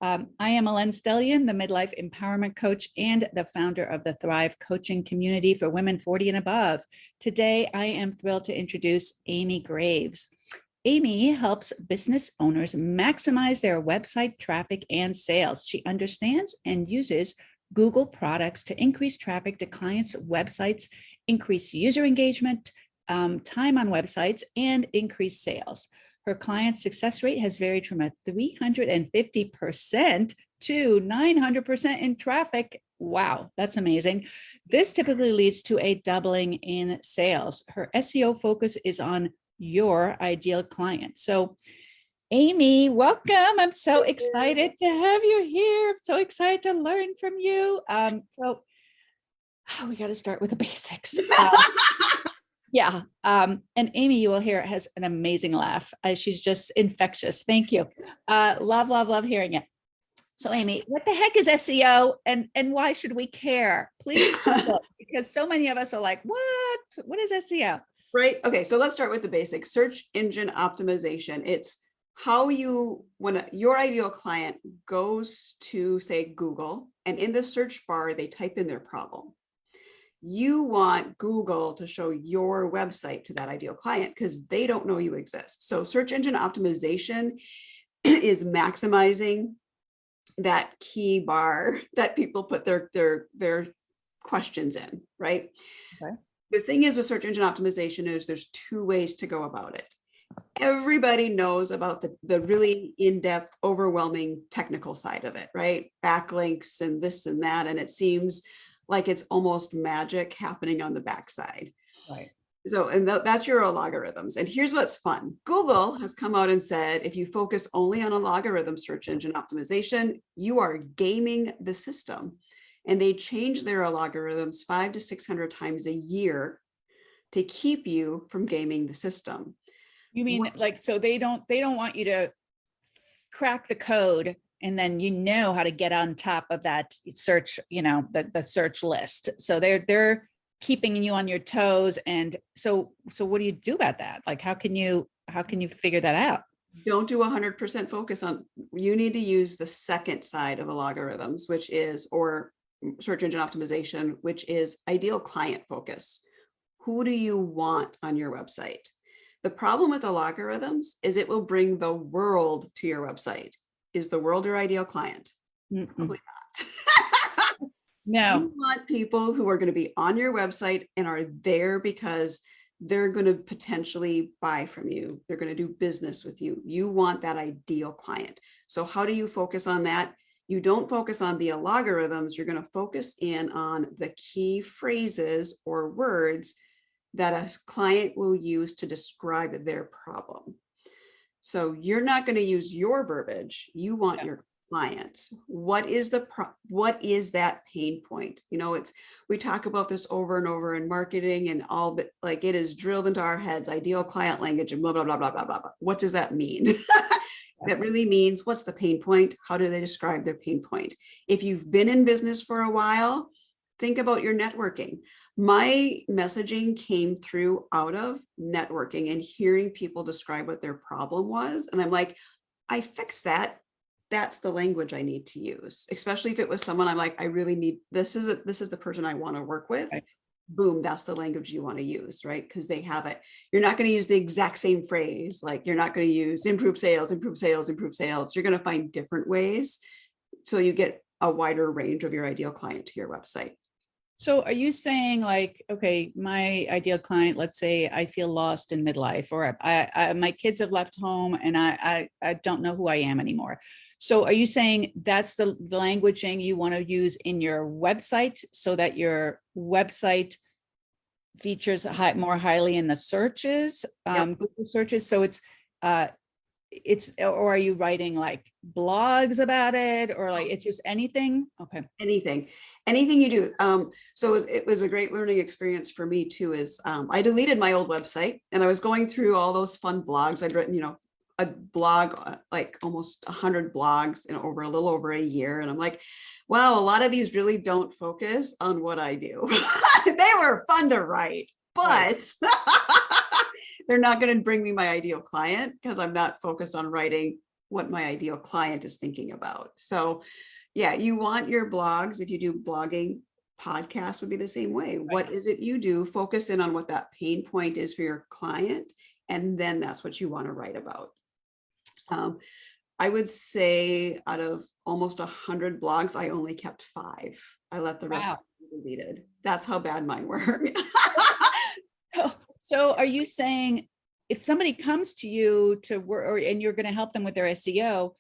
I am Alen Stellian, the midlife empowerment coach and the founder of the Thrive coaching community for women 40 and above. Today, I am thrilled to introduce Amy Graves. Amy helps business owners maximize their website traffic and sales. She understands and uses Google products to increase traffic to clients' websites, increase user engagement, time on websites, and increase sales. Her client success rate has varied from a 350% to 900% in traffic. Wow, that's amazing. This typically leads to a doubling in sales. Her SEO focus is on your ideal client. So, Amy, welcome. I'm so excited to have you here. I'm so excited to learn from you. We got to start with the basics. Yeah. And Amy, you will hear, has an amazing laugh. She's just infectious. Thank you. Love hearing it. So Amy, what the heck is SEO and why should we care? Please, because so many of us are like, what is SEO? Right. Okay. So let's start with the basics. Search engine optimization. It's how when your ideal client goes to, say, Google, and in the search bar, they type in their problem. You want Google to show your website to that ideal client because they don't know you exist. So search engine optimization is maximizing that key bar that people put their questions in, right? Okay. The thing is with search engine optimization is there's two ways to go about it. Everybody knows about the really in-depth, overwhelming technical side of it, right? Backlinks and this and that. And it seems like it's almost magic happening on the backside. Right. So, and that's your algorithms. And here's what's fun. Google has come out and said, if you focus only on a logarithm search engine optimization, you are gaming the system. And they change their algorithms 500 to 600 times a year to keep you from gaming the system. You mean so they don't want you to crack the code and then how to get on top of that search, the search list. So they're keeping you on your toes. And so what do you do about that? Like, how can you figure that out? Don't do 100% focus on, you need to use the second side of algorithms, or search engine optimization, which is ideal client focus. Who do you want on your website? The problem with algorithms is it will bring the world to your website. Is the world your ideal client? Probably not. No. You want people who are going to be on your website and are there because they're going to potentially buy from you. They're going to do business with you. You want that ideal client. So how do you focus on that? You don't focus on the algorithms. You're going to focus in on the key phrases or words that a client will use to describe their problem. So you're not going to use your verbiage. You want your clients. What is that pain point? We talk about this over and over in marketing and all, but like it is drilled into our heads, ideal client language and blah, blah, blah, blah, blah, blah. What does that mean? That really means, what's the pain point? How do they describe their pain point? If you've been in business for a while, think about your networking. My messaging came through out of networking and hearing people describe what their problem was. And I'm like, I fixed that. That's the language I need to use, especially if it was someone I'm like, I really need, this is the person I want to work with. Right. Boom, that's the language you want to use, right? Because they have it. You're not going to use the exact same phrase. Like you're not going to use improve sales, improve sales, improve sales. You're going to find different ways. So you get a wider range of your ideal client to your website. So are you saying like, okay, my ideal client, let's say I feel lost in midlife, or my kids have left home and I don't know who I am anymore. So are you saying that's the languaging you want to use in your website so that your website features more highly in the searches, Google searches? So or are you writing like blogs about it, or like it's just anything? Okay. Anything you do. So it was a great learning experience for me too, is I deleted my old website and I was going through all those fun blogs. I'd written, a blog, like almost 100 blogs in a little over a year. And I'm like, wow, a lot of these really don't focus on what I do. They were fun to write, but they're not going to bring me my ideal client because I'm not focused on writing what my ideal client is thinking about. So yeah, you want your blogs, if you do blogging, podcast would be the same way. What is it you do? Focus in on what that pain point is for your client, and then that's what you want to write about. I would say out of almost 100 blogs, I only kept 5. I let the rest be deleted. That's how bad mine were. So are you saying if somebody comes to you to work, and you're going to help them with their SEO,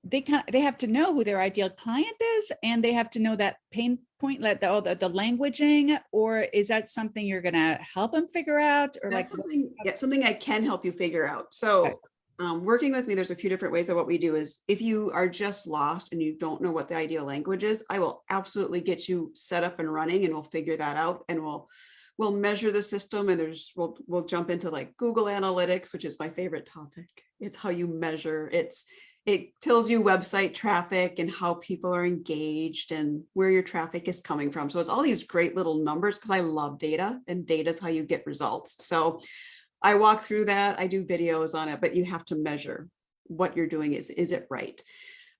they have to know who their ideal client is, and they have to know that pain point, like the languaging, or is that something you're going to help them figure out, or that's something I can help you figure out. So working with me, there's a few different ways of what we do is if you are just lost and you don't know what the ideal language is, I will absolutely get you set up and running, and we'll figure that out, and we'll measure the system, and we'll jump into like Google Analytics, which is my favorite topic. It's how you measure. It tells you website traffic and how people are engaged and where your traffic is coming from. So it's all these great little numbers, because I love data, and data is how you get results. So I walk through that. I do videos on it, but you have to measure what you're doing. Is it right?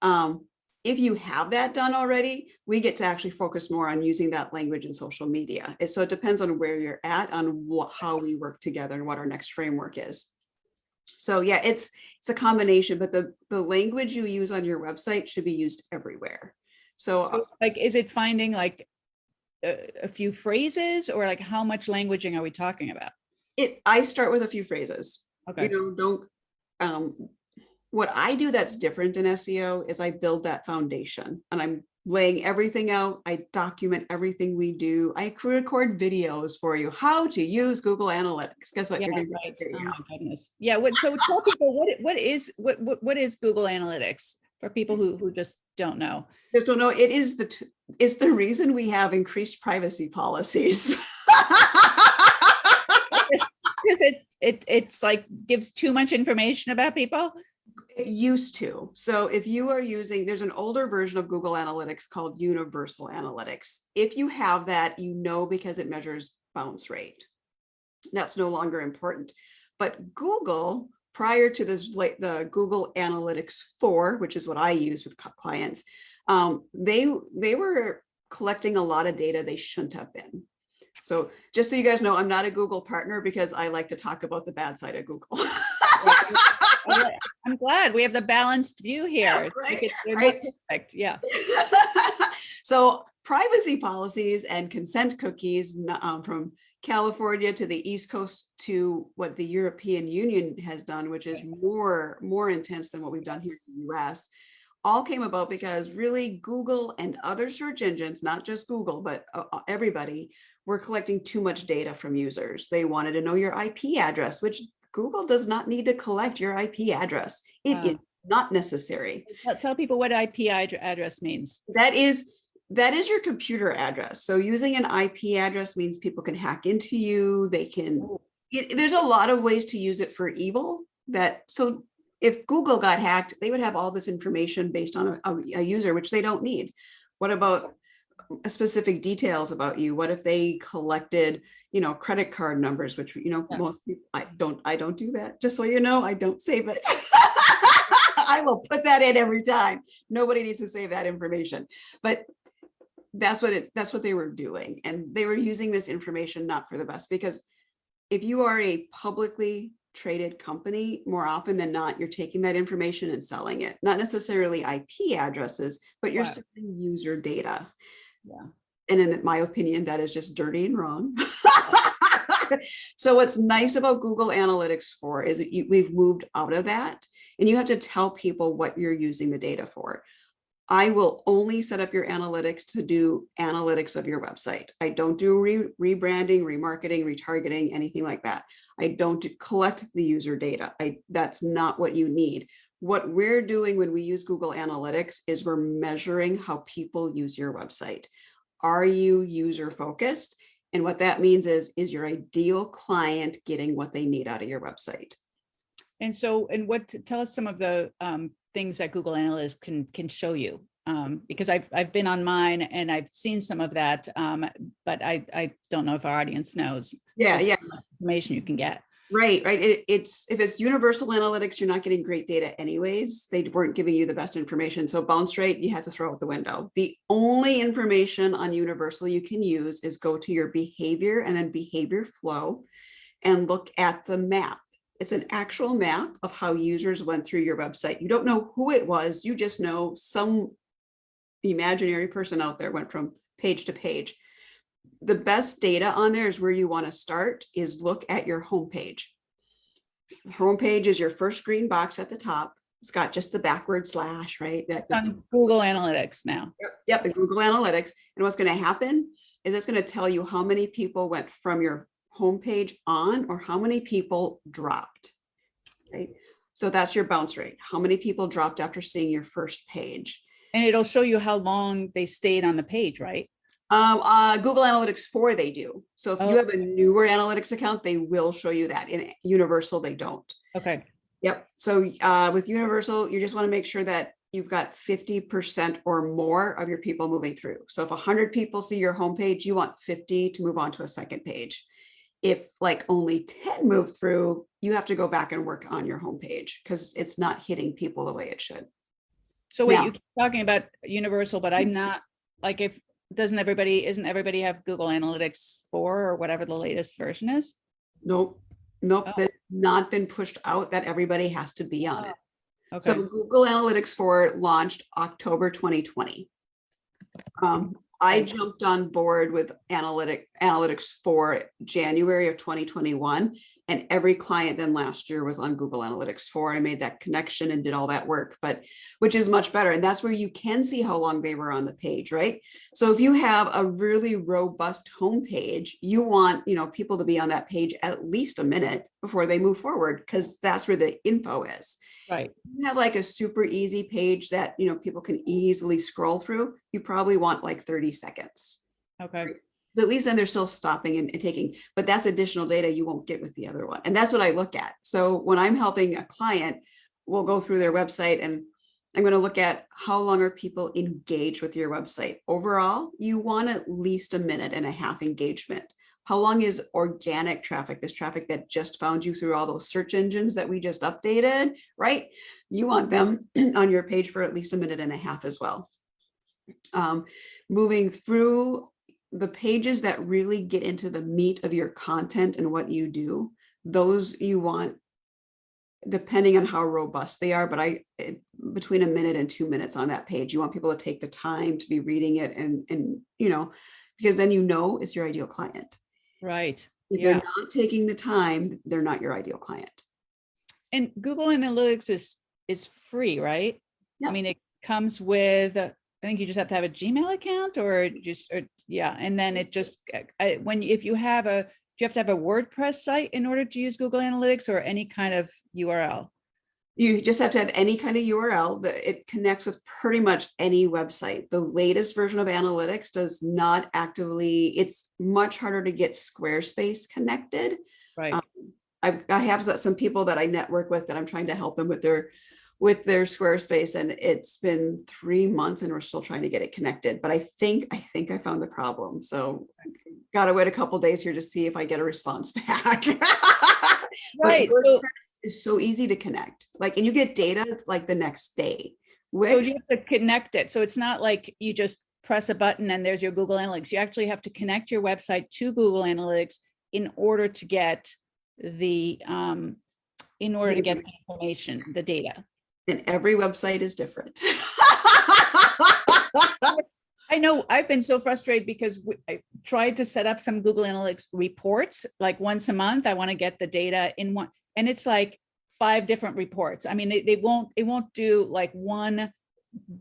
If you have that done already, we get to actually focus more on using that language in social media. So it depends on where you're at, on how we work together and what our next framework is. So yeah, it's a combination, but the language you use on your website should be used everywhere. So like, is it finding like a few phrases, or like how much languaging are we talking about? I start with a few phrases. Okay. What I do that's different in SEO is I build that foundation, and I'm laying everything out. I document everything we do. I record videos for you, how to use Google Analytics. Guess what? Yeah, You're going to right. get Oh my goodness. Yeah. So tell people what is Google Analytics for people who just don't know. Just don't know. It's the reason we have increased privacy policies. Because it's like gives too much information about people. It used to. So if you are using, there's an older version of Google Analytics called Universal Analytics. If you have that, because it measures bounce rate. That's no longer important. But Google, prior to this, like the Google Analytics 4, which is what I use with clients, they were collecting a lot of data they shouldn't have been. So just so you guys know, I'm not a Google partner, because I like to talk about the bad side of Google. I'm glad we have the balanced view here. Right? Perfect. Yeah. So privacy policies and consent cookies from California to the East Coast to what the European Union has done, which is more intense than what we've done here in the US, all came about because really Google and other search engines, not just Google, but everybody, were collecting too much data from users. They wanted to know your IP address, which Google does not need to collect your IP address. It is not necessary. Tell people what IP address means. That is your computer address. So using an IP address means people can hack into you. They can, there's a lot of ways to use it for evil. So if Google got hacked, they would have all this information based on a user, which they don't need. What about specific details about you? What if they collected, credit card numbers, which, most people, I don't do that. Just so you know, I don't save it. I will put that in every time. Nobody needs to save that information, but that's what they were doing. And they were using this information not for the best, because if you are a publicly traded company, more often than not, you're taking that information and selling it, not necessarily IP addresses, but you're selling user data. Yeah. And in my opinion, that is just dirty and wrong. So what's nice about Google Analytics 4 is that we've moved out of that, and you have to tell people what you're using the data for. I will only set up your analytics to do analytics of your website. I don't do rebranding, remarketing, retargeting, anything like that. I don't collect the user data. That's not what you need. What we're doing when we use Google Analytics is we're measuring how people use your website. Are you user focused? And what that means is your ideal client getting what they need out of your website? And tell us some of the things that Google Analytics can show you, because I've been on mine and I've seen some of that, but I don't know if our audience knows. Yeah. Information you can get. Right, right. It's if it's universal analytics, you're not getting great data anyways. They weren't giving you the best information. So bounce rate, you have to throw out the window. The only information on universal you can use is go to your behavior and then behavior flow and look at the map. It's an actual map of how users went through your website. You don't know who it was. You just know some imaginary person out there went from page to page. The best data on there is where you want to start is look at your homepage. Homepage is your first green box at the top. It's got just the backward slash, right? On Google Analytics now. Yep, in Google Analytics. And what's going to happen is it's going to tell you how many people went from your homepage on or how many people dropped, right? So that's your bounce rate. How many people dropped after seeing your first page? And it'll show you how long they stayed on the page, right? Google Analytics 4, they do. So if you have a newer analytics account, they will show you that. In Universal, they don't. Okay. Yep. So with Universal, you just want to make sure that you've got 50% or more of your people moving through. So if 100 people see your homepage, you want 50 to move on to a second page. If like only 10 move through, you have to go back and work on your homepage because it's not hitting people the way it should. So wait, you keep talking about Universal, but I'm not like, isn't everybody have Google Analytics 4 or whatever the latest version is? Nope. That's not been pushed out that everybody has to be on it. Okay. So Google Analytics 4 launched October 2020. I jumped on board with Analytics 4 January of 2021, and every client then last year was on Google Analytics 4. I made that connection and did all that work, which is much better. And that's where you can see how long they were on the page, right? So if you have a really robust homepage, you want, people to be on that page at least a minute before they move forward, because that's where the info is. Right. You have like a super easy page that, people can easily scroll through. You probably want like 30 seconds. Okay. Right? At least then they're still stopping and taking, but that's additional data you won't get with the other one. And that's what I look at. So when I'm helping a client, we'll go through their website and I'm going to look at how long are people engaged with your website. Overall, you want at least a minute and a half engagement. How long is organic traffic, this traffic that just found you through all those search engines that we just updated, right? You want them on your page for at least a minute and a half as well. Moving through the pages that really get into the meat of your content and what you do, those you want, depending on how robust they are, but between a minute and 2 minutes on that page. You want people to take the time to be reading it and because then it's your ideal client. Right. If they're not taking the time, they're not your ideal client. And Google Analytics is free, right? Yep. I mean, it comes with, I think you just have to have a Gmail account and then it just, if you have do you have to have a WordPress site in order to use Google Analytics or any kind of URL? You just have to have any kind of URL that it connects with pretty much any website. The latest version of analytics does not actively, it's much harder to get Squarespace connected. Right. I have some people that I network with that I'm trying to help them with their Squarespace, and it's been 3 months and we're still trying to get it connected. But I think I found the problem. So got to wait a couple days here to see if I get a response back. Right. Is so easy to connect, and you get data like the next day. So you have to connect it. So it's not like you just press a button and there's your Google Analytics. You actually have to connect your website to Google Analytics in order to get the information, the data. And every website is different. I know I've been so frustrated because I tried to set up some Google Analytics reports, like once a month. I want to get the data in one. And it's like 5 different reports. I mean, it won't do like one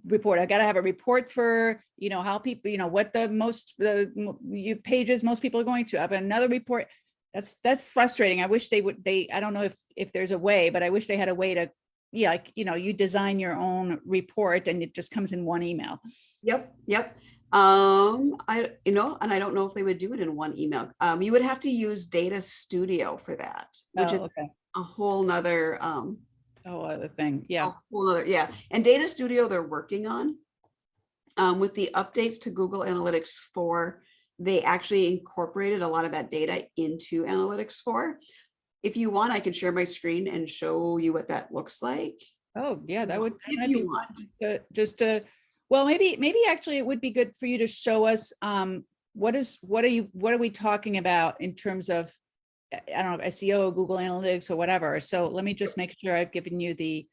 report. I got to have a report for, how people, what the pages most people are going to. I have another report. That's frustrating. I wish I don't know if there's a way, but I wish they had a way to, you design your own report and it just comes in one email. Yep. And I don't know if they would do it in one email. You would have to use Data Studio for that, which is a whole nother other thing. Yeah. A whole other, yeah. And Data Studio they're working on. With the updates to Google Analytics 4, they actually incorporated a lot of that data into Analytics 4. if you want, I can share my screen and show you what that looks like. Oh, yeah, that would, If that'd you be want. just to, well, maybe actually it would be good for you to show us, what are we talking about in terms of, I don't know, SEO, Google Analytics or whatever. So let me just make sure I've given you the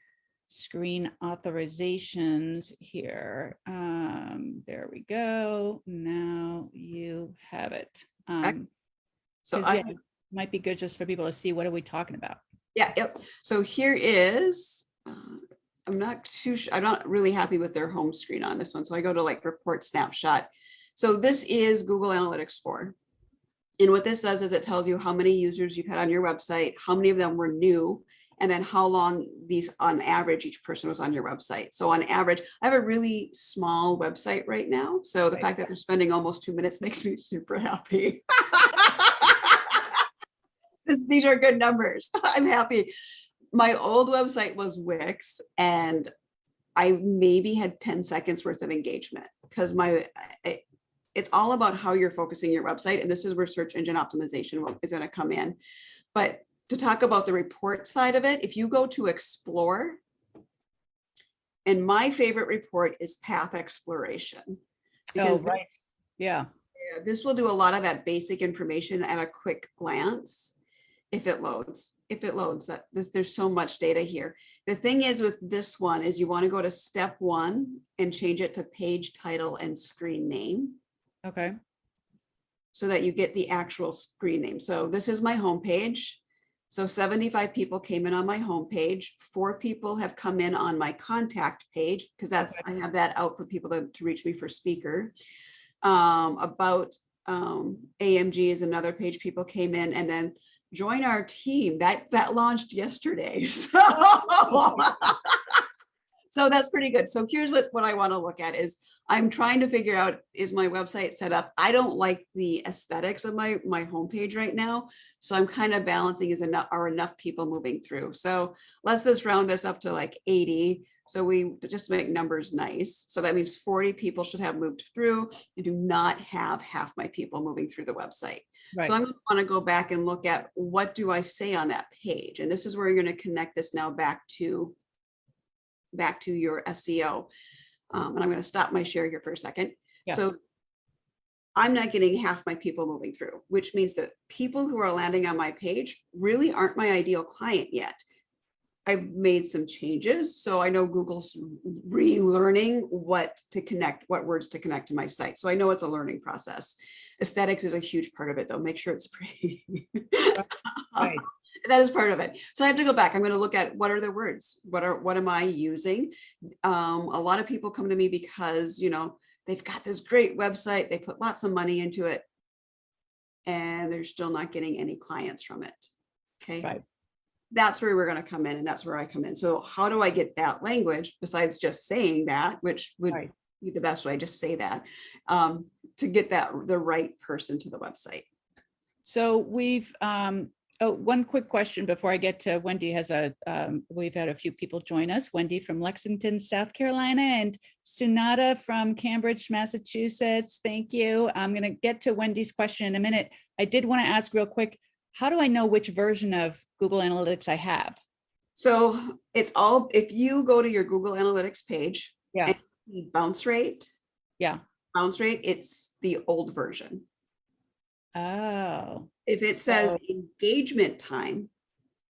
screen authorizations here. There we go. Now you have it. So Yeah, it might be good just for people to see what are we talking about. yeah, yep. So here is, I'm not really happy with their home screen on this one. So I go to like report snapshot. So this is Google Analytics 4. And what this does is it tells you how many users you've had on your website, how many of them were new, and then how long these on average each person was on your website. So on average, I have a really small website right now. So the fact that they're spending almost 2 minutes makes me super happy. These are good numbers. I'm happy. My old website was Wix, and I maybe had 10 seconds worth of engagement because it's all about how you're focusing your website. And this is where search engine optimization is going to come in. But to talk about the report side of it, if you go to explore, and my favorite report is path exploration. Because right. Yeah. This will do a lot of that basic information at a quick glance. If it loads, there's so much data here. The thing is with this one is you want to go to step 1 and change it to page title and screen name. Okay. So that you get the actual screen name. So this is my homepage. So 75 people came in on my homepage. 4 people have come in on my contact page because that's, I have that out for people to reach me for speaker. About AMG is another page people came in, and then join our team that launched yesterday. So that's pretty good. So here's what I want to look at is I'm trying to figure out, is my website set up? I don't like the aesthetics of my homepage right now. So I'm kind of balancing are enough people moving through. So let's just round this up to like 80. So we just make numbers nice. So that means 40 people should have moved through and do not have half my people moving through the website. Right. So I'm going to want to go back and look at what do I say on that page? And this is where you're going to connect this now back to your SEO. And I'm going to stop my share here for a second. Yeah. So I'm not getting half my people moving through, which means that people who are landing on my page really aren't my ideal client yet. I've made some changes. So I know Google's relearning what words to connect to my site. So I know it's a learning process. Aesthetics is a huge part of it though. Make sure it's pretty. Right. That is part of it. So I have to go back. I'm going to look at what are the words? What am I using? A lot of people come to me because, they've got this great website. They put lots of money into it and they're still not getting any clients from it. Okay. Right. That's where we're going to come in, and that's where I come in. So how do I get that language besides just saying that, which would be the best way, just say that, to get the right person to the website. So we've, one quick question before I get to Wendy we've had a few people join us. Wendy from Lexington, South Carolina, and Sunata from Cambridge, Massachusetts. Thank you. I'm going to get to Wendy's question in a minute. I did want to ask real quick, how do I know which version of Google Analytics I have? So it's all, if you go to your Google Analytics page, and bounce rate, it's the old version. Oh. If it says engagement time.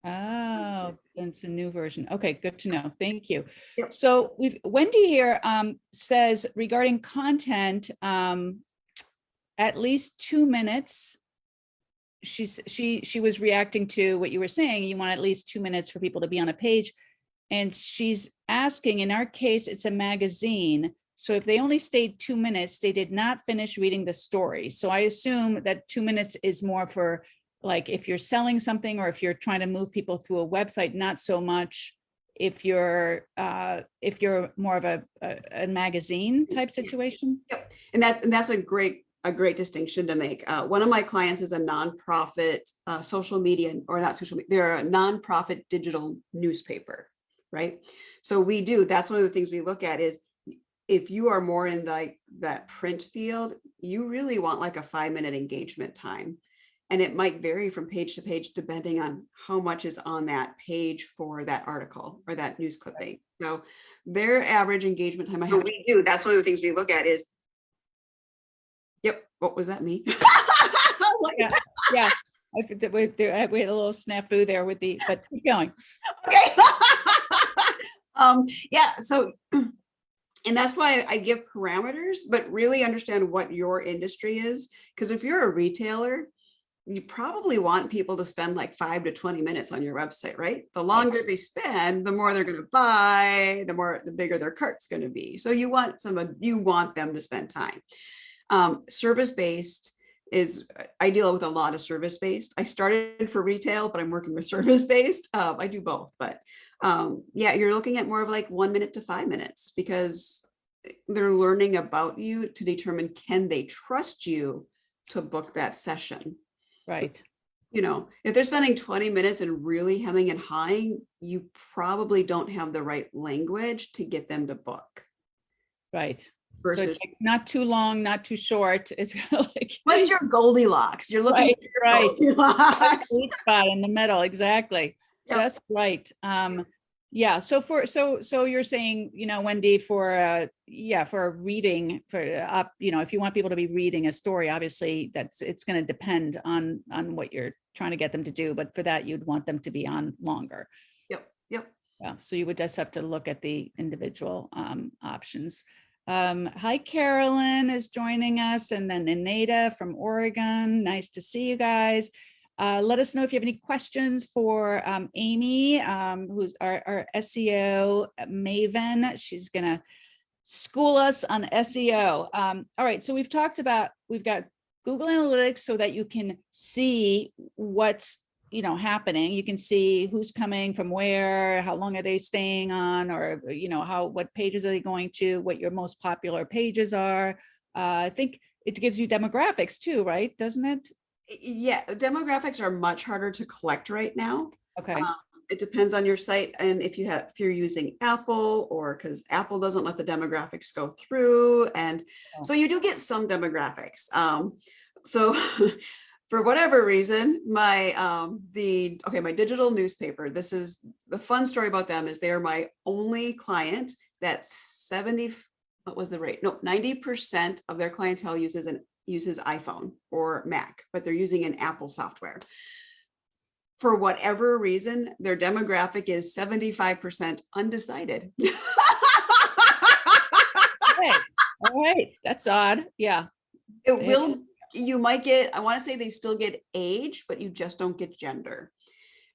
Oh, that's a new version. Okay, good to know. Thank you. Yep. So Wendy here says regarding content, at least 2 minutes. She was reacting to what you were saying. You want at least 2 minutes for people to be on a page. And she's asking, in our case, it's a magazine. So if they only stayed 2 minutes, they did not finish reading the story. So I assume that 2 minutes is more for like if you're selling something or if you're trying to move people through a website, not so much if you're more of a magazine type situation. Yep. And that's a great distinction to make. One of my clients is a nonprofit social media, or not social media, they're a nonprofit digital newspaper, right? So that's one of the things we look at is if you are more in that print field, you really want like a 5-minute engagement time. And it might vary from page to page depending on how much is on that page for that article or that news clipping. So their average engagement time, we do. That's one of the things we look at is, yep, what was that, me? Yeah, yeah. We had a little snafu there with the, but keep going. Okay. Yeah, so, and that's why I give parameters, but really understand what your industry is. Because if you're a retailer, you probably want people to spend like 5 to 20 minutes on your website, right? The longer they spend, the more they're going to buy, the bigger their cart's going to be. So you want them to spend time. Service-based is, I deal with a lot of service-based. I started for retail, but I'm working with service-based. I do both, but yeah, you're looking at more of like 1 minute to 5 minutes because they're learning about you to determine, can they trust you to book that session? Right. You know, if they're spending 20 minutes and really hemming and hawing, you probably don't have the right language to get them to book. Right. Versus, so it's like not too long, not too short. It's like, what's your Goldilocks? You're looking right, at Goldilocks. Sweet spot in the middle. Exactly. Yep. Just right. Yeah. So you're saying, Wendy, for a reading if you want people to be reading a story, obviously it's going to depend on what you're trying to get them to do. But for that, you'd want them to be on longer. Yep. Yeah. So you would just have to look at the individual options. Hi, Carolyn is joining us, and then Ineda from Oregon. Nice to see you guys. Let us know if you have any questions for Amy, who's our SEO maven. She's going to school us on SEO. All right, so we've got Google Analytics so that you can see what's happening. You can see who's coming from where, how long are they staying on, or what pages are they going to, what your most popular pages are. I think it gives you demographics too, right? Doesn't it? Yeah, demographics are much harder to collect right now. Okay. It depends on your site and if you're using Apple, or because Apple doesn't let the demographics go through, and so you do get some demographics. So for whatever reason, my digital newspaper, this is the fun story about them, is they are my only client that 90% of their clientele uses iPhone or Mac, but they're using an Apple software. For whatever reason, their demographic is 75% undecided. All right. That's odd. Yeah. You might get, I want to say they still get age, but you just don't get gender.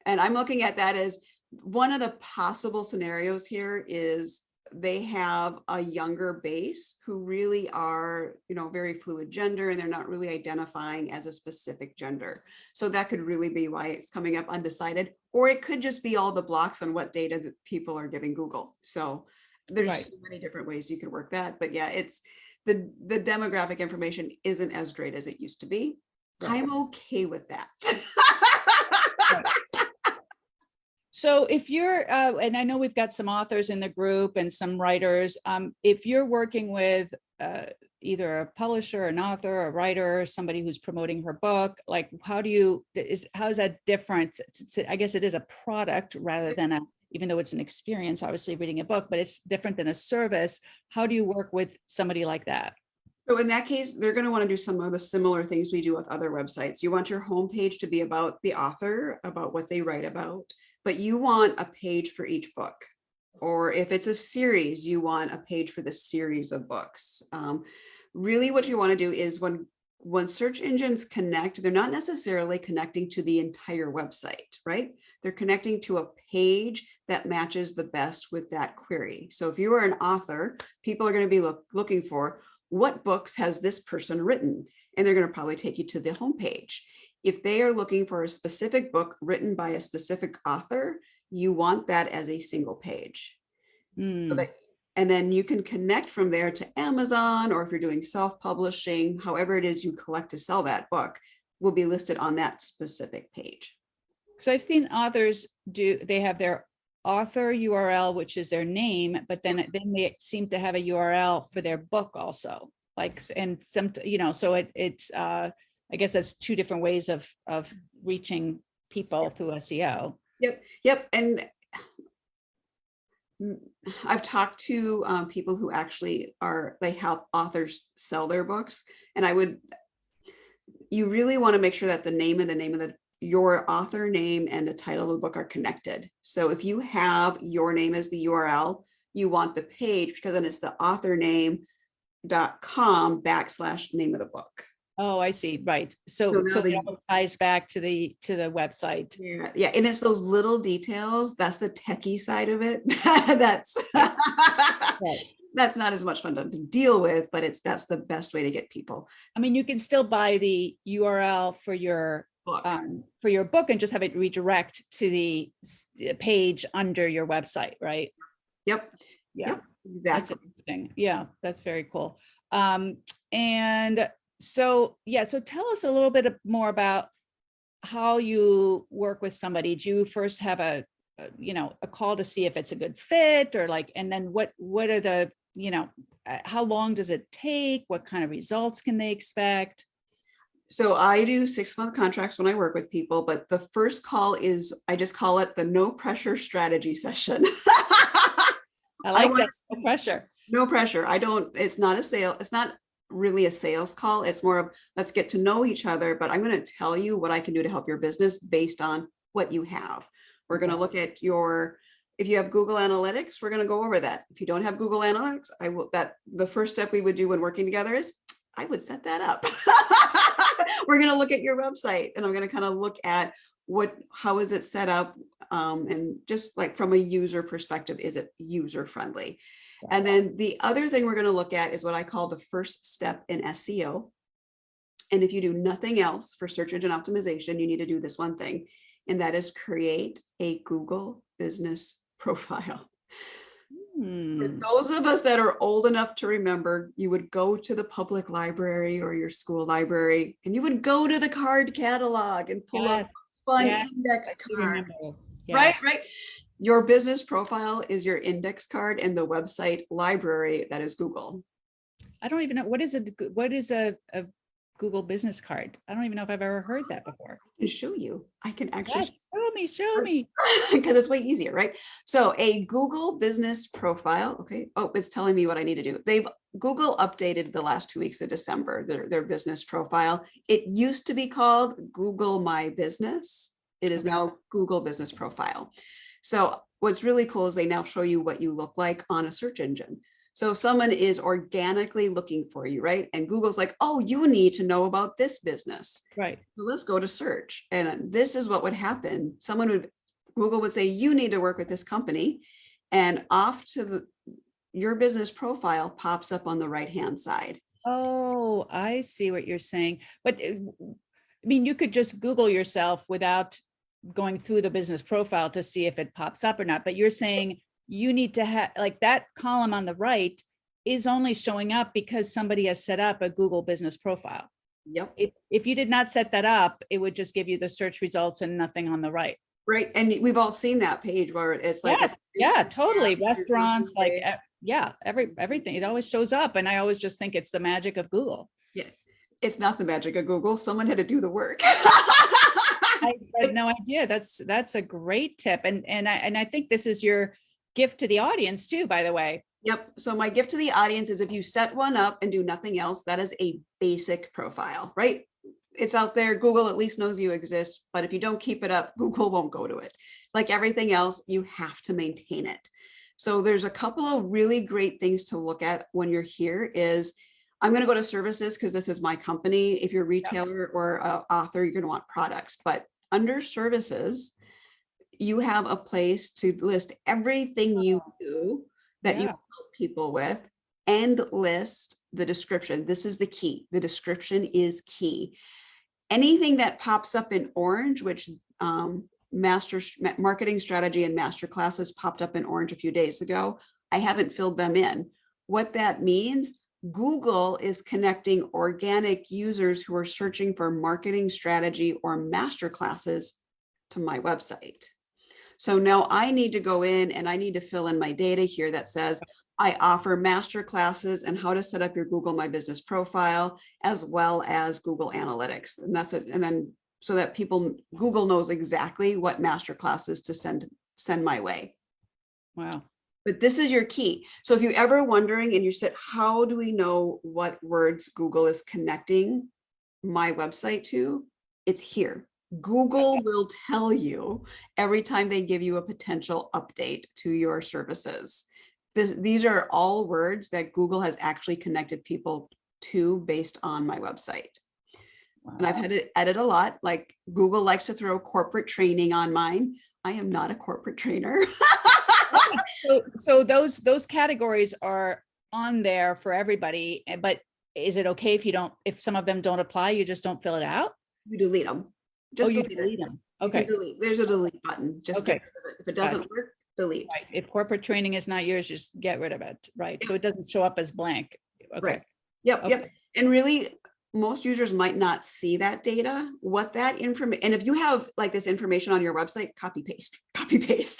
And I'm looking at that as one of the possible scenarios here is they have a younger base who really are, very fluid gender, and they're not really identifying as a specific gender. So that could really be why it's coming up undecided, or it could just be all the blocks on what data that people are giving Google. So there's so many different ways you could work that, but yeah, it's the demographic information isn't as great as it used to be. Right. I'm okay with that. So if you're, and I know we've got some authors in the group and some writers, if you're working with either a publisher, an author, a writer, or somebody who's promoting her book, like how is that different? I guess it is a product rather than even though it's an experience, obviously reading a book, but it's different than a service. How do you work with somebody like that? So in that case, they're going to want to do some of the similar things we do with other websites. You want your homepage to be about the author, about what they write about, but you want a page for each book. Or if it's a series, you want a page for the series of books. Really what you want to do is when search engines connect, they're not necessarily connecting to the entire website, right? They're connecting to a page that matches the best with that query. So if you are an author, people are going to be looking for, what books has this person written? And they're going to probably take you to the homepage. If they are looking for a specific book written by a specific author, you want that as a single page. And then you can connect from there to Amazon, or if you're doing self-publishing, however it is you collect to sell that book will be listed on that specific page. So I've seen authors they have their author URL, which is their name, but then they seem to have a URL for their book also. And some, so it's I guess that's two different ways of reaching people through SEO. Yep. And I've talked to people who actually they help authors sell their books. And you really want to make sure that the name of your author name and the title of the book are connected. So if you have your name as the URL, you want the page, because then it's the authorname.com/name of the book. Oh, I see. Right. So it all ties back to the website. Yeah. And it's those little details. That's the techie side of it. That's Right. That's not as much fun to deal with, but that's the best way to get people. I mean, you can still buy the URL for your book and just have it redirect to the page under your website, right? Yep. Yeah. Yep. Exactly. That's interesting. Yeah, that's very cool. And so tell us a little bit more about how you work with somebody. Do you first have a call to see if it's a good fit, or and then what are the, how long does it take? What kind of results can they expect? So I do 6-month contracts when I work with people, but the first call I just call it the no pressure strategy session. I like that. No pressure. No pressure. It's not a sale. It's not really a sales call. It's more of, let's get to know each other, but I'm going to tell you what I can do to help your business based on what you have. We're going to look at if you have Google Analytics, we're going to go over that. If you don't have Google Analytics, the first step we would do when working together is I would set that up. We're going to look at your website, and I'm going to kind of look at how is it set up? And just from a user perspective, is it user friendly? And then the other thing we're going to look at is what I call the first step in SEO. And if you do nothing else for search engine optimization, you need to do this one thing, and that is create a Google business profile. For those of us that are old enough to remember, you would go to the public library or your school library, and you would go to the card catalog and pull up a fun index card. Right. Your business profile is your index card, and the website library, that is Google. I don't even know what is a Google business card. I don't even know if I've ever heard that before. I can show you. I can actually show me. Because it's way easier, right? So a Google business profile. Okay. Oh, it's telling me what I need to do. Google updated the last 2 weeks of December, their business profile. It used to be called Google My Business. It is now Google Business Profile. So what's really cool is they now show you what you look like on a search engine. So someone is organically looking for you, right? And Google's like, oh, you need to know about this business. Right. So let's go to search. And this is what would happen. Google would say, you need to work with this company. And off to your business profile pops up on the right-hand side. Oh, I see what you're saying. But I mean, you could just Google yourself without going through the business profile to see if it pops up or not. But you're saying you need to have that column on the right is only showing up because somebody has set up a Google business profile. Yep. If you did not set that up, it would just give you the search results and nothing on the right. Right. And we've all seen that page where it's like, yes, yeah, totally. Restaurants, everything. It always shows up. And I always just think it's the magic of Google. Yeah. It's not the magic of Google. Someone had to do the work. I had no idea. That's a great tip. And I think this is your gift to the audience too, by the way. Yep. So my gift to the audience is if you set one up and do nothing else, that is a basic profile, right? It's out there. Google at least knows you exist, but if you don't keep it up, Google won't go to it. Like everything else, you have to maintain it. So there's a couple of really great things to look at when you're here I'm going to go to services because this is my company. If you're a retailer or an author, you're going to want products, but under services, you have a place to list everything you do that you help people with, and list the description. This is the key. The description is key. Anything that pops up in orange, which marketing strategy and master classes popped up in orange a few days ago, I haven't filled them in. What that means, Google is connecting organic users who are searching for marketing strategy or master classes to my website. So now I need to go in and I need to fill in my data here that says, I offer master classes and how to set up your Google My Business profile, as well as Google Analytics. And that's it. And then so that Google knows exactly what master classes to send my way. Wow. But this is your key. So if you're ever wondering and you said, how do we know what words Google is connecting my website to? It's here. Google will tell you every time they give you a potential update to your services. These are all words that Google has actually connected people to based on my website. Wow. And I've had to edit a lot. Like Google likes to throw corporate training on mine. I am not a corporate trainer. So those categories are on there for everybody, but is it okay if some of them don't apply, you just don't fill it out? You delete them. Just you delete delete it. them. You can Okay. delete. There's a delete button. Just Okay. get rid of it. If it doesn't work, delete. Right. If corporate training is not yours, just get rid of it. Right. So it doesn't show up as blank. Okay. Right. Yep. Okay. Yep. And really, most users might not see that data, what that information, and if you have like this information on your website, copy paste.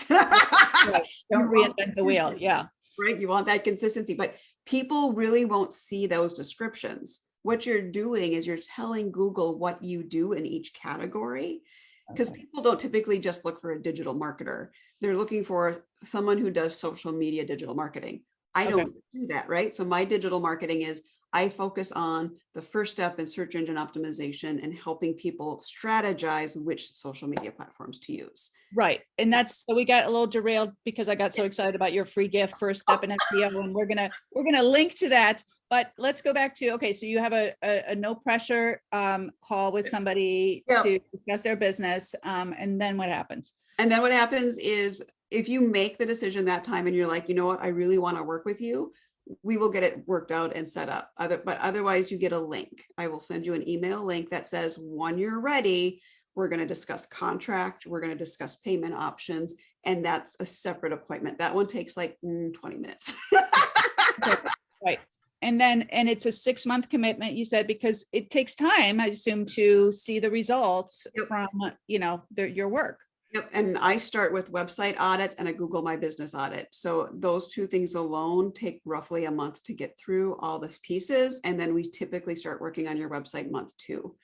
Right. Don't You want reinvent the wheel. consistency, Yeah. right? You want that consistency, but people really won't see those descriptions. What you're doing is you're telling Google what you do in each category, because Okay. people don't typically just look for a digital marketer. They're looking for someone who does social media digital marketing. I don't do that, right? So my digital marketing is I focus on the first step in search engine optimization and helping people strategize which social media platforms to use. Right. And so we got a little derailed because I got so excited about your free gift, first step in SEO, and we're gonna link to that. But let's go back to, okay, so you have a no pressure call with somebody to discuss their business. And then what happens? And then what happens is if you make the decision that time and you're like, you know what, I really want to work with you, we will get it worked out and set up. But otherwise you get a link. I will send you an email link that says, when you're ready, we're going to discuss contract, we're going to discuss payment options, and that's a separate appointment. That one takes like 20 minutes. Okay. Right. And it's a 6-month commitment, you said, because it takes time, I assume, to see the results from, your work. Yep. And I start with website audit and a Google My Business audit. So those two things alone take roughly a month to get through all the pieces. And then we typically start working on your website month 2.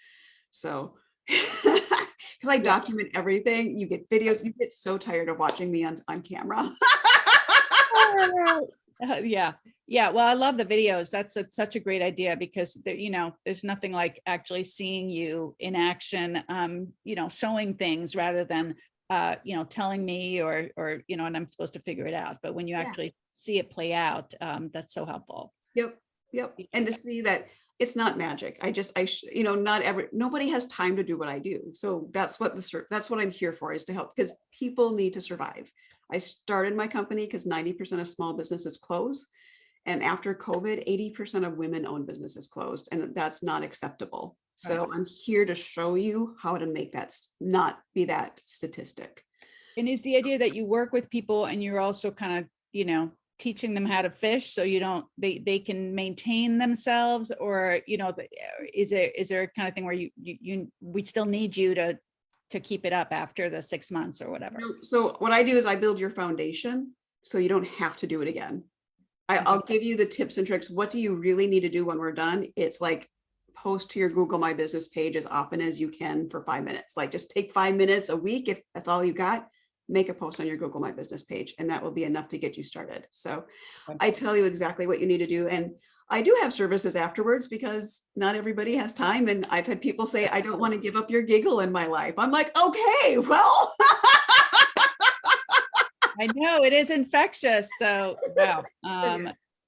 So, because I document everything, you get videos, you get so tired of watching me on camera. Yeah. Well, I love the videos. That's such a great idea because there's nothing like actually seeing you in action, showing things rather than, telling me or, and I'm supposed to figure it out. But when you actually see it play out, that's so helpful. Yep. And to see that it's not magic. Nobody has time to do what I do. So that's what I'm here for, is to help, because people need to survive. I started my company because 90% of small businesses close. And after COVID, 80% of women-owned businesses closed, and that's not acceptable. So I'm here to show you how to make that not be that statistic. And is the idea that you work with people and you're also kind of, teaching them how to fish so they can maintain themselves, or, is there a kind of thing where we still need you to keep it up after the 6 months or whatever? So what I do is I build your foundation so you don't have to do it again. I'll give you the tips and tricks. What do you really need to do when we're done? It's like post to your Google My Business page as often as you can for 5 minutes. Like just take 5 minutes a week. If that's all you got, make a post on your Google My Business page, and that will be enough to get you started. So I tell you exactly what you need to do. And I do have services afterwards because not everybody has time. And I've had people say, I don't want to give up your giggle in my life. I'm like, okay, well. I know it is infectious. So, wow.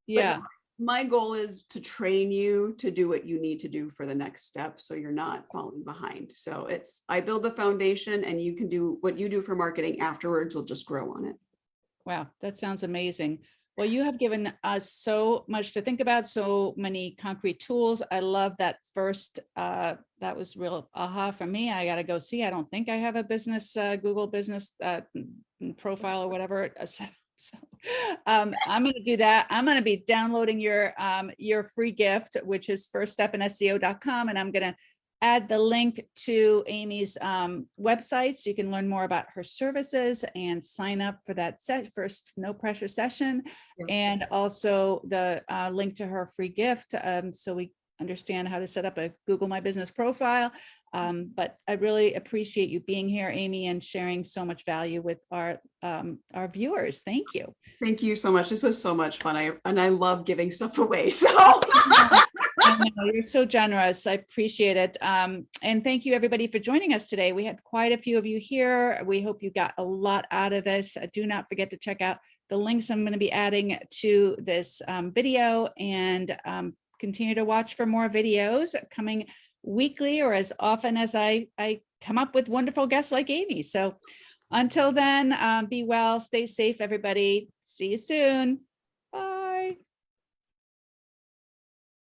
Yeah. My goal is to train you to do what you need to do for the next step, so you're not falling behind. So I build the foundation, and you can do what you do for marketing afterwards. We'll just grow on it. Wow, that sounds amazing. Well, you have given us so much to think about, so many concrete tools. I love that first, that was real aha for me. I got to go see. I don't think I have a business, Google business profile or whatever. So I'm going to do that. I'm going to be downloading your free gift, which is firststepinSEO.com. And I'm going to add the link to Amy's website so you can learn more about her services and sign up for that first no pressure session. Yeah. And also the link to her free gift, so we understand how to set up a Google My Business profile. But I really appreciate you being here, Amy, and sharing so much value with our viewers. Thank you. Thank you so much. This was so much fun. I love giving stuff away. So I know, you're so generous. I appreciate it. And thank you everybody for joining us today. We had quite a few of you here. We hope you got a lot out of this. Do not forget to check out the links I'm going to be adding to this video, and continue to watch for more videos coming weekly or as often as I come up with wonderful guests like Amy. So until then, be well, stay safe, everybody. See you soon.